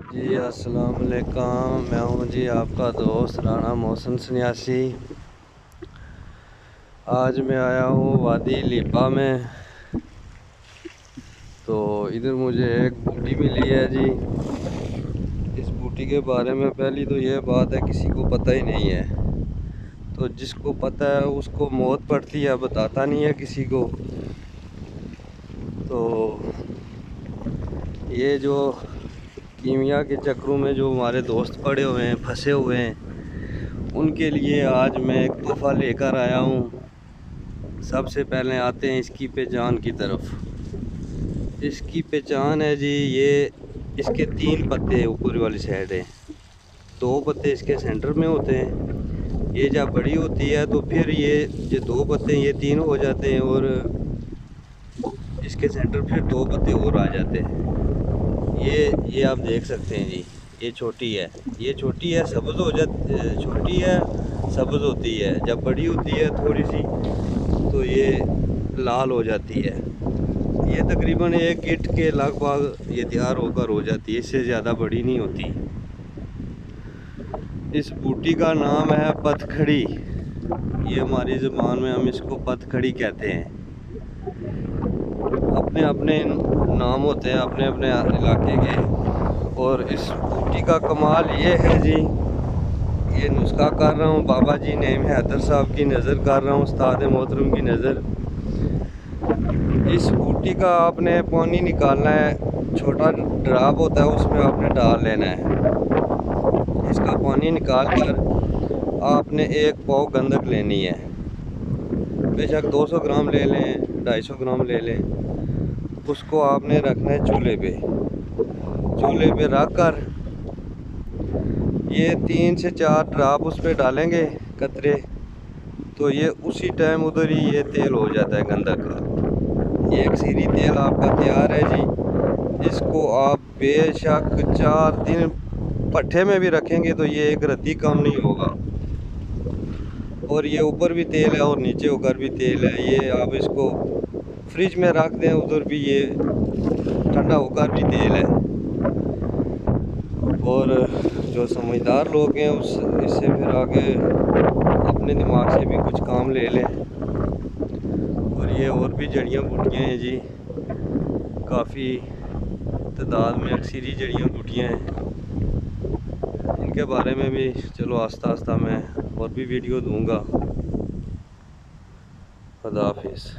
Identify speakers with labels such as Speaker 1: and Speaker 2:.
Speaker 1: जी अस्सलाम वालेकुम। मैं हूं जी आपका दोस्त राना मोहसिन सन्यासी। आज मैं आया हूं वादी लिपा में। तो इधर मुझे एक बूटी मिली है जी। इस बूटी के बारे में पहली तो ये बात है, किसी को पता ही नहीं है। तो जिसको पता है उसको मौत पड़ती है, बताता नहीं है किसी को। तो ये जो कीमिया के चक्रों में जो हमारे दोस्त पड़े हुए हैं, फंसे हुए हैं, उनके लिए आज मैं एक तोहफ़ा लेकर आया हूँ। सबसे पहले आते हैं इसकी पहचान की तरफ। इसकी पहचान है जी, ये इसके 3 पत्ते ऊपर वाली साइड है, 2 पत्ते इसके सेंटर में होते हैं। ये जब बड़ी होती है तो फिर ये जो 2 पत्ते ये 3 हो जाते हैं, और इसके सेंटर फिर 2 पत्ते और आ जाते हैं। ये आप देख सकते हैं जी। ये छोटी है, ये छोटी है, सब्ज़ हो जाती, छोटी है सब्ज़ होती है। जब बड़ी होती है थोड़ी सी तो ये लाल हो जाती है। ये तकरीबन 1 गिट्ट के लगभग ये तैयार होकर हो जाती है, इससे ज़्यादा बड़ी नहीं होती। इस बूटी का नाम है पतखड़ी। ये हमारी ज़ुबान में हम इसको पतखड़ी कहते हैं। अपने अपने नाम होते हैं अपने अपने इलाके के। और इस बूटी का कमाल ये है जी, ये नुस्खा कर रहा हूँ बाबा जी नेम हैदर साहब की नज़र कर रहा हूँ, उस्ताद मोहतरम की नज़र। इस बूटी का आपने पानी निकालना है, छोटा ड्राप होता है उसमें आपने डाल लेना है। इसका पानी निकाल कर आपने 1 पाव गंधक लेनी है। बेशक 200 ग्राम ले लें, 250 ग्राम ले लें। उसको आपने रखना है चूल्हे पे रख कर ये 3 से 4 ड्राप उस पर डालेंगे कतरे, तो ये उसी टाइम उधर ही ये तेल हो जाता है गंधक का। ये एक सीरी तेल आपका तैयार है जी। इसको आप बेशक 4 दिन पट्ठे में भी रखेंगे तो ये एक रत्ती कम नहीं होगा। और ये ऊपर भी तेल है और नीचे होकर भी तेल है। ये आप इसको फ्रिज में रख दें, उधर भी ये ठंडा होकर भी तेल है। और जो समझदार लोग हैं उस इससे फिर आगे अपने दिमाग से भी कुछ काम ले लें। और ये और भी जड़ियाँ बूटियाँ हैं जी, काफ़ी तादाद में अक्सरी जड़ियाँ बूटियाँ हैं। इनके बारे में भी चलो आस्ता आस्ता मैं और भी वीडियो दूंगा। खुदा हाफिज़।